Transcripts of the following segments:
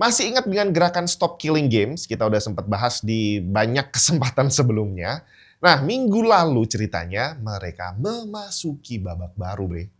Masih ingat dengan gerakan Stop Killing Games? Kita udah sempat bahas di banyak kesempatan sebelumnya. Nah, minggu lalu ceritanya mereka memasuki babak baru, Bre.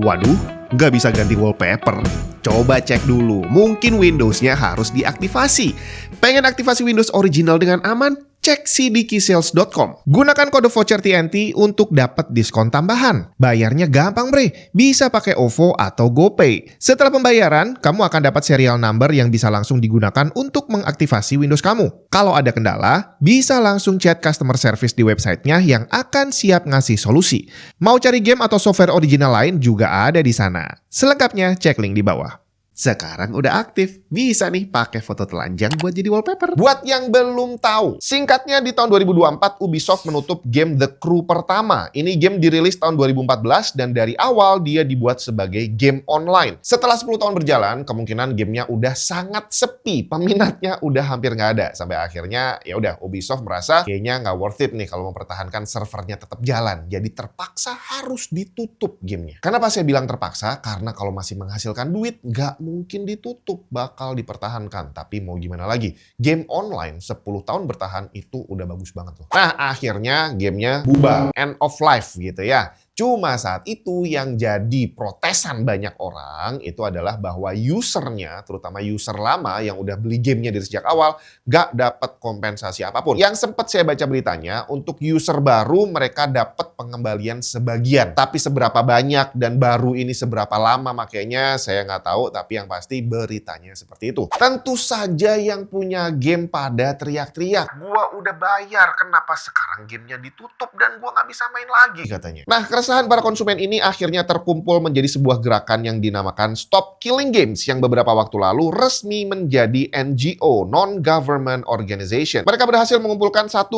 Waduh, nggak bisa ganti wallpaper. Coba cek dulu, mungkin Windows-nya harus diaktifasi. Pengen aktifasi Windows original dengan aman? Cek cdkeysales.com. Gunakan kode voucher TNT untuk dapat diskon tambahan. Bayarnya gampang, Bre. Bisa pakai OVO atau GoPay. Setelah pembayaran, kamu akan dapat serial number yang bisa langsung digunakan untuk mengaktifasi Windows kamu. Kalau ada kendala, bisa langsung chat customer service di websitenya yang akan siap ngasih solusi. Mau cari game atau software original lain juga ada di sana. Selengkapnya cek link di bawah. Sekarang udah aktif, bisa nih pakai foto telanjang buat jadi wallpaper. Buat yang belum tahu, singkatnya di tahun 2024 Ubisoft menutup game The Crew pertama. Ini game dirilis tahun 2014 dan dari awal dia dibuat sebagai game online. Setelah 10 tahun berjalan, kemungkinan gamenya udah sangat sepi, peminatnya udah hampir nggak ada. Sampai akhirnya ya udah Ubisoft merasa kayaknya nggak worth it nih kalau mempertahankan servernya tetap jalan. Jadi terpaksa harus ditutup gamenya. Kenapa saya bilang terpaksa? Karena kalau masih menghasilkan duit, nggak mungkin ditutup, bakal dipertahankan. Tapi mau gimana lagi? Game online 10 tahun bertahan itu udah bagus banget loh. Nah, akhirnya gamenya bubar. End of life gitu ya. Cuma saat itu yang jadi protesan banyak orang itu adalah bahwa usernya, terutama user lama yang udah beli gamenya dari sejak awal, gak dapat kompensasi apapun. Yang sempat saya baca beritanya, untuk user baru mereka dapat pengembalian sebagian. Tapi seberapa banyak dan baru ini seberapa lama makanya saya nggak tahu, tapi yang pasti beritanya seperti itu. Tentu saja yang punya game pada teriak-teriak, gua udah bayar, kenapa sekarang gamenya ditutup dan gua nggak bisa main lagi katanya. Nah, keresahan para konsumen ini akhirnya terkumpul menjadi sebuah gerakan yang dinamakan Stop Killing Games yang beberapa waktu lalu resmi menjadi NGO, Non-Government Organization. Mereka berhasil mengumpulkan 1,3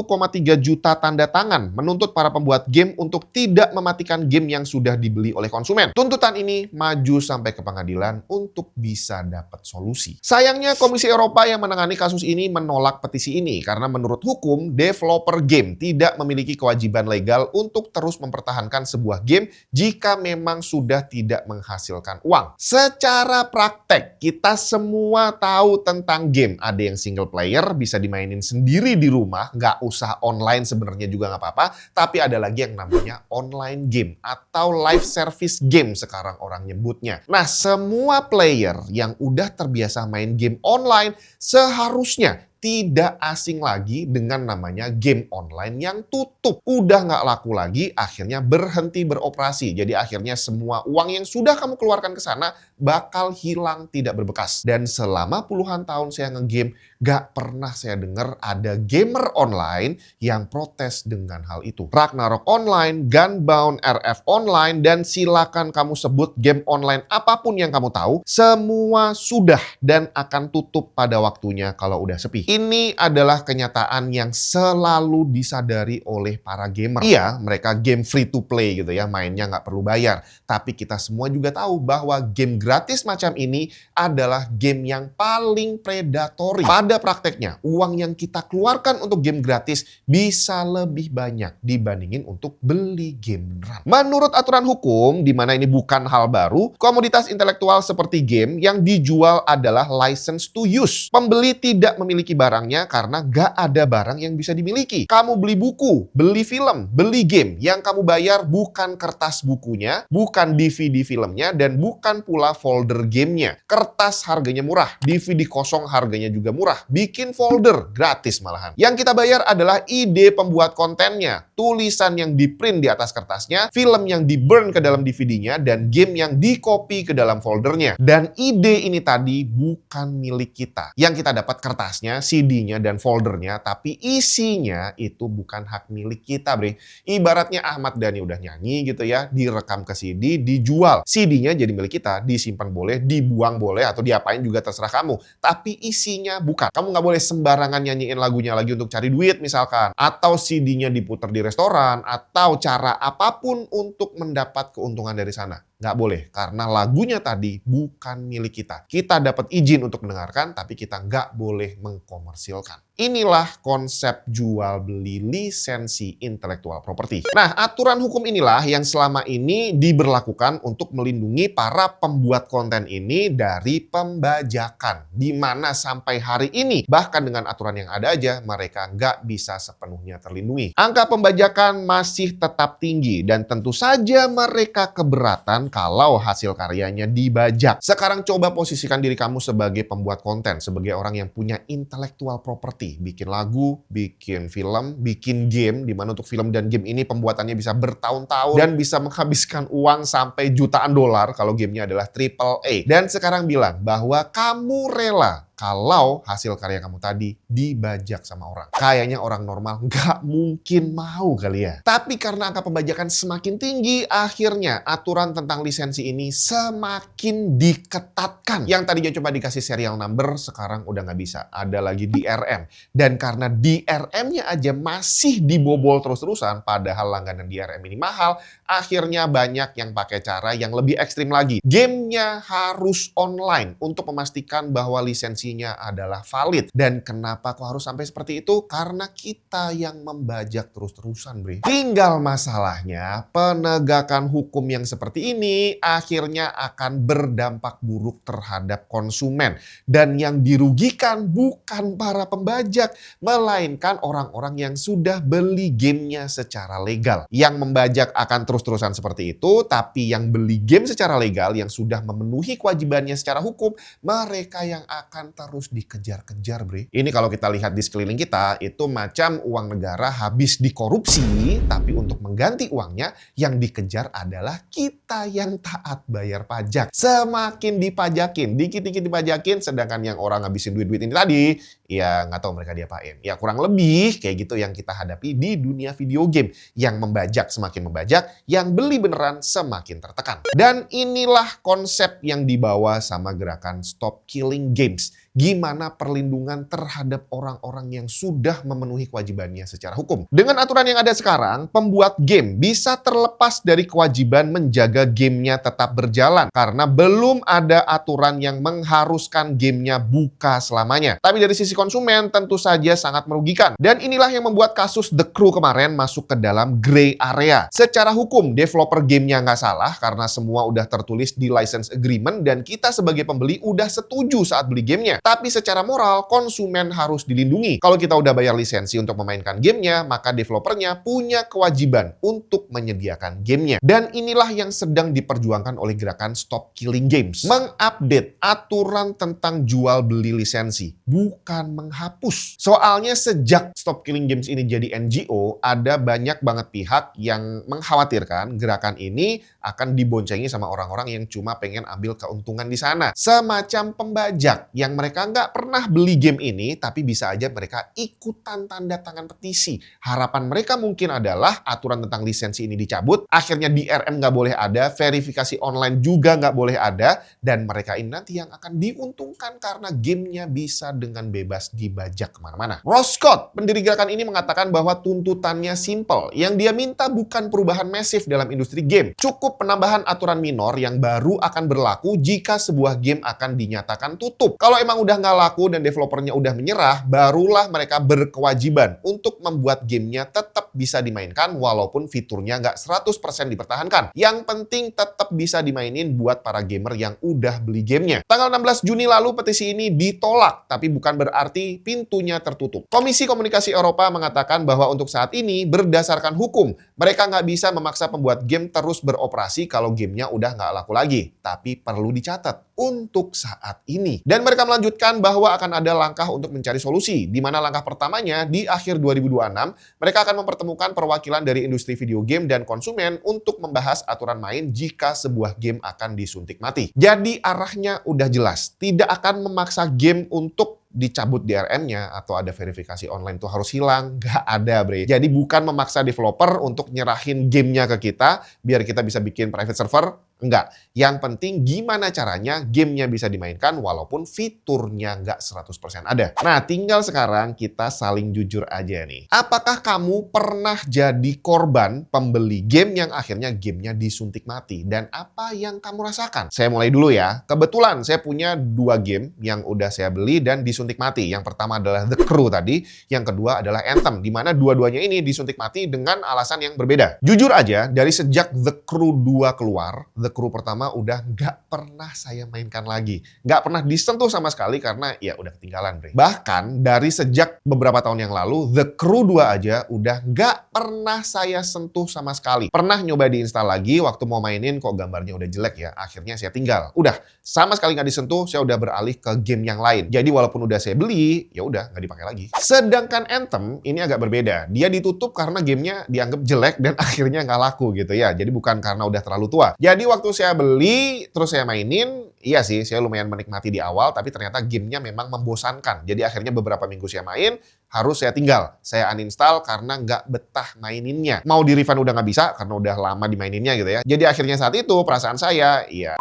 juta tanda tangan menuntut para pembuat game untuk tidak mematikan game yang sudah dibeli oleh konsumen. Tuntutan ini maju sampai ke pengadilan untuk bisa dapat solusi. Sayangnya Komisi Eropa yang menangani kasus ini menolak petisi ini karena menurut hukum developer game tidak memiliki kewajiban legal untuk terus mempertahankan sebuah game jika memang sudah tidak menghasilkan uang. Secara praktek, kita semua tahu tentang game. Ada yang single player, bisa dimainin sendiri di rumah, nggak usah online sebenarnya juga nggak apa-apa, tapi ada lagi yang namanya online game atau live service game sekarang orang nyebutnya. Nah, semua player yang udah terbiasa main game online seharusnya tidak asing lagi dengan namanya game online yang tutup. Udah nggak laku lagi, akhirnya berhenti beroperasi. Jadi akhirnya semua uang yang sudah kamu keluarkan ke sana bakal hilang tidak berbekas. Dan selama puluhan tahun saya nge-game, nggak pernah saya dengar ada gamer online yang protes dengan hal itu. Ragnarok Online, Gunbound, RF Online, dan silakan kamu sebut game online apapun yang kamu tahu, semua sudah dan akan tutup pada waktunya kalau udah sepi. Ini adalah kenyataan yang selalu disadari oleh para gamer. Iya, mereka game free to play gitu ya, mainnya nggak perlu bayar. Tapi kita semua juga tahu bahwa game gratis macam ini adalah game yang paling predatory. Pada prakteknya, uang yang kita keluarkan untuk game gratis bisa lebih banyak dibandingin untuk beli game beneran. Menurut aturan hukum, di mana ini bukan hal baru, komoditas intelektual seperti game yang dijual adalah license to use. Pembeli tidak memiliki barangnya karena gak ada barang yang bisa dimiliki. Kamu beli buku, beli film, beli game. Yang kamu bayar bukan kertas bukunya, bukan DVD filmnya, dan bukan pula folder gamenya. Kertas harganya murah, DVD kosong harganya juga murah. Bikin folder gratis malahan. Yang kita bayar adalah ide pembuat kontennya, tulisan yang di-print di atas kertasnya, film yang di-burn ke dalam DVD-nya, dan game yang di-copy ke dalam foldernya. Dan ide ini tadi bukan milik kita. Yang kita dapat kertasnya, CD-nya dan foldernya, tapi isinya itu bukan hak milik kita, Bre. Ibaratnya Ahmad Dhani udah nyanyi gitu ya, direkam ke CD, dijual. CD-nya jadi milik kita, disimpan boleh, dibuang boleh, atau diapain juga terserah kamu. Tapi isinya bukan. Kamu nggak boleh sembarangan nyanyiin lagunya lagi untuk cari duit misalkan. Atau CD-nya diputar di restoran, atau cara apapun untuk mendapat keuntungan dari sana. Nggak boleh, karena lagunya tadi bukan milik kita. Kita dapat izin untuk mendengarkan, tapi kita nggak boleh mengkomersilkan. Inilah konsep jual beli lisensi intellectual property. Nah, aturan hukum inilah yang selama ini diberlakukan untuk melindungi para pembuat konten ini dari pembajakan. Di mana sampai hari ini, bahkan dengan aturan yang ada aja, mereka nggak bisa sepenuhnya terlindungi. Angka pembajakan masih tetap tinggi dan tentu saja mereka keberatan kalau hasil karyanya dibajak. Sekarang coba posisikan diri kamu sebagai pembuat konten, sebagai orang yang punya intellectual property. Bikin lagu, bikin film, bikin game, di mana untuk film dan game ini pembuatannya bisa bertahun-tahun dan bisa menghabiskan uang sampai jutaan dolar kalau gamenya adalah AAA. Dan sekarang bilang bahwa kamu rela kalau hasil karya kamu tadi dibajak sama orang. Kayaknya orang normal nggak mungkin mau kali ya. Tapi karena angka pembajakan semakin tinggi, akhirnya aturan tentang lisensi ini semakin diketatkan. Yang tadinya coba dikasih serial number, sekarang udah nggak bisa. Ada lagi DRM. Dan karena DRM-nya aja masih dibobol terus-terusan, padahal langganan DRM ini mahal, akhirnya banyak yang pakai cara yang lebih ekstrim lagi. Gamenya harus online untuk memastikan bahwa lisensi adalah valid. Dan kenapa kok harus sampai seperti itu? Karena kita yang membajak terus-terusan, Bre. Tinggal masalahnya, penegakan hukum yang seperti ini akhirnya akan berdampak buruk terhadap konsumen. Dan yang dirugikan bukan para pembajak, melainkan orang-orang yang sudah beli gamenya secara legal. Yang membajak akan terus-terusan seperti itu, tapi yang beli game secara legal, yang sudah memenuhi kewajibannya secara hukum, mereka yang akan terus dikejar-kejar, Bre. Ini kalau kita lihat di sekeliling kita, itu macam uang negara habis dikorupsi, tapi untuk mengganti uangnya, yang dikejar adalah kita yang taat bayar pajak. Semakin dipajakin, dikit-dikit dipajakin, sedangkan yang orang ngabisin duit-duit ini tadi, ya nggak tahu mereka diapain. Ya kurang lebih kayak gitu yang kita hadapi di dunia video game. Yang membajak semakin membajak, yang beli beneran semakin tertekan. Dan inilah konsep yang dibawa sama gerakan Stop Killing Games. Gimana perlindungan terhadap orang-orang yang sudah memenuhi kewajibannya secara hukum. Dengan aturan yang ada sekarang, pembuat game bisa terlepas dari kewajiban menjaga gamenya tetap berjalan. Karena belum ada aturan yang mengharuskan gamenya buka selamanya. Tapi dari sisi konsumen tentu saja sangat merugikan. Dan inilah yang membuat kasus The Crew kemarin masuk ke dalam gray area. Secara hukum, developer gamenya nggak salah karena semua udah tertulis di license agreement dan kita sebagai pembeli udah setuju saat beli gamenya. Tapi secara moral, konsumen harus dilindungi. Kalau kita udah bayar lisensi untuk memainkan gamenya, maka developernya punya kewajiban untuk menyediakan gamenya. Dan inilah yang sedang diperjuangkan oleh gerakan Stop Killing Games. Mengupdate aturan tentang jual beli lisensi, bukan menghapus. Soalnya sejak Stop Killing Games ini jadi NGO, ada banyak banget pihak yang mengkhawatirkan gerakan ini akan diboncengi sama orang-orang yang cuma pengen ambil keuntungan di sana. Semacam pembajak yang mereka nggak pernah beli game ini, tapi bisa aja mereka ikutan tanda tangan petisi. Harapan mereka mungkin adalah aturan tentang lisensi ini dicabut, akhirnya DRM nggak boleh ada, verifikasi online juga nggak boleh ada, dan mereka ini nanti yang akan diuntungkan karena gamenya bisa dengan bebas dibajak kemana-mana. Ross Scott, pendiri gerakan ini mengatakan bahwa tuntutannya simple. Yang dia minta bukan perubahan masif dalam industri game. Cukup penambahan aturan minor yang baru akan berlaku jika sebuah game akan dinyatakan tutup. Kalau emang udah nggak laku dan developernya udah menyerah, barulah mereka berkewajiban untuk membuat gamenya tetap bisa dimainkan walaupun fiturnya nggak 100% dipertahankan. Yang penting tetap bisa dimainin buat para gamer yang udah beli gamenya. Tanggal 16 Juni lalu petisi ini ditolak, tapi bukan berarti pintunya tertutup. Komisi Komunikasi Eropa mengatakan bahwa untuk saat ini berdasarkan hukum, mereka nggak bisa memaksa pembuat game terus beroperasi kalau gamenya udah nggak laku lagi. Tapi perlu dicatat, untuk saat ini. Dan mereka melanjutkan bahwa akan ada langkah untuk mencari solusi, di mana langkah pertamanya di akhir 2026, mereka akan mempertemukan perwakilan dari industri video game dan konsumen untuk membahas aturan main jika sebuah game akan disuntik mati. Jadi arahnya udah jelas, tidak akan memaksa game untuk dicabut DRM-nya atau ada verifikasi online tuh harus hilang. Nggak ada, Bre. Jadi bukan memaksa developer untuk nyerahin gamenya ke kita biar kita bisa bikin private server. Enggak. Yang penting gimana caranya gamenya bisa dimainkan walaupun fiturnya nggak 100% ada. Nah, tinggal sekarang kita saling jujur aja nih. Apakah kamu pernah jadi korban pembeli game yang akhirnya gamenya disuntik mati? Dan apa yang kamu rasakan? Saya mulai dulu ya. Kebetulan saya punya 2 game yang udah saya beli dan disuntik mati. Yang pertama adalah The Crew tadi, yang kedua adalah Anthem, di mana dua-duanya ini disuntik mati dengan alasan yang berbeda. Jujur aja, dari sejak The Crew 2 keluar, The Crew pertama udah nggak pernah saya mainkan lagi. Nggak pernah disentuh sama sekali karena ya udah ketinggalan, Bre. Bahkan dari sejak beberapa tahun yang lalu, The Crew 2 aja udah nggak pernah saya sentuh sama sekali. Pernah nyoba diinstal lagi, waktu mau mainin kok gambarnya udah jelek ya. Akhirnya saya tinggal. Udah, sama sekali nggak disentuh, saya udah beralih ke game yang lain. Jadi walaupun udah saya beli, ya udah nggak dipakai lagi. Sedangkan Anthem ini agak berbeda. Dia ditutup karena gamenya dianggap jelek dan akhirnya nggak laku gitu ya. Jadi bukan karena udah terlalu tua. Jadi waktu saya beli, terus saya mainin, iya sih saya lumayan menikmati di awal, tapi ternyata gamenya memang membosankan. Jadi akhirnya beberapa minggu saya main, harus saya tinggal. Saya uninstall karena nggak betah maininnya. Mau di refund udah nggak bisa karena udah lama dimaininnya gitu ya. Jadi akhirnya saat itu perasaan saya, ya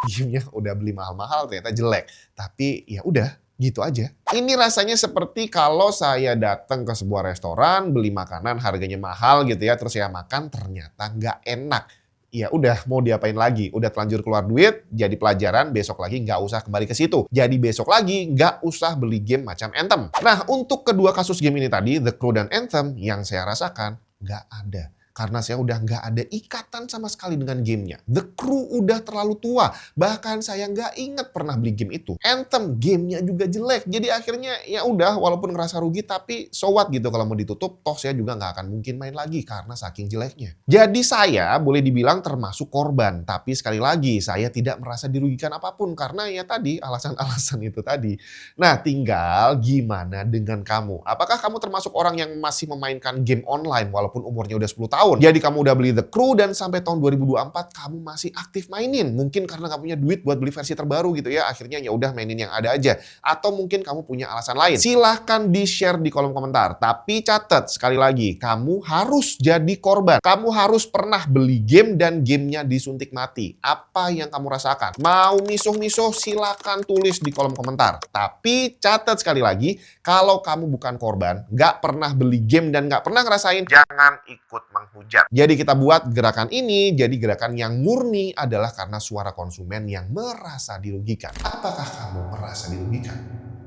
gamenya udah beli mahal-mahal ternyata jelek. Tapi ya udah, gitu aja. Ini rasanya seperti kalau saya datang ke sebuah restoran, beli makanan harganya mahal gitu ya, terus saya makan ternyata nggak enak. Ya udah, mau diapain lagi? Udah telanjur keluar duit, jadi pelajaran, besok lagi nggak usah kembali ke situ. Jadi besok lagi nggak usah beli game macam Anthem. Nah, untuk kedua kasus game ini tadi, The Crew dan Anthem, yang saya rasakan nggak ada. Karena saya udah nggak ada ikatan sama sekali dengan gamenya. The Crew udah terlalu tua. Bahkan saya nggak inget pernah beli game itu. Anthem gamenya juga jelek. Jadi akhirnya ya udah, walaupun ngerasa rugi tapi so what gitu kalau mau ditutup. Toh saya juga nggak akan mungkin main lagi karena saking jeleknya. Jadi saya boleh dibilang termasuk korban. Tapi sekali lagi saya tidak merasa dirugikan apapun. Karena ya tadi alasan-alasan itu tadi. Nah, tinggal gimana dengan kamu? Apakah kamu termasuk orang yang masih memainkan game online walaupun umurnya udah 10 tahun? Jadi kamu udah beli The Crew dan sampai tahun 2024 kamu masih aktif mainin. Mungkin karena nggak punya duit buat beli versi terbaru gitu ya. Akhirnya ya udah mainin yang ada aja. Atau mungkin kamu punya alasan lain. Silahkan di-share di kolom komentar. Tapi catat sekali lagi, kamu harus jadi korban. Kamu harus pernah beli game dan gamenya disuntik mati. Apa yang kamu rasakan? Mau misuh-misuh silahkan tulis di kolom komentar. Tapi catat sekali lagi, kalau kamu bukan korban, nggak pernah beli game dan nggak pernah ngerasain, jangan ikut menghujat. Jadi kita buat gerakan ini jadi gerakan yang murni adalah karena suara konsumen yang merasa dirugikan. Apakah kamu merasa dirugikan?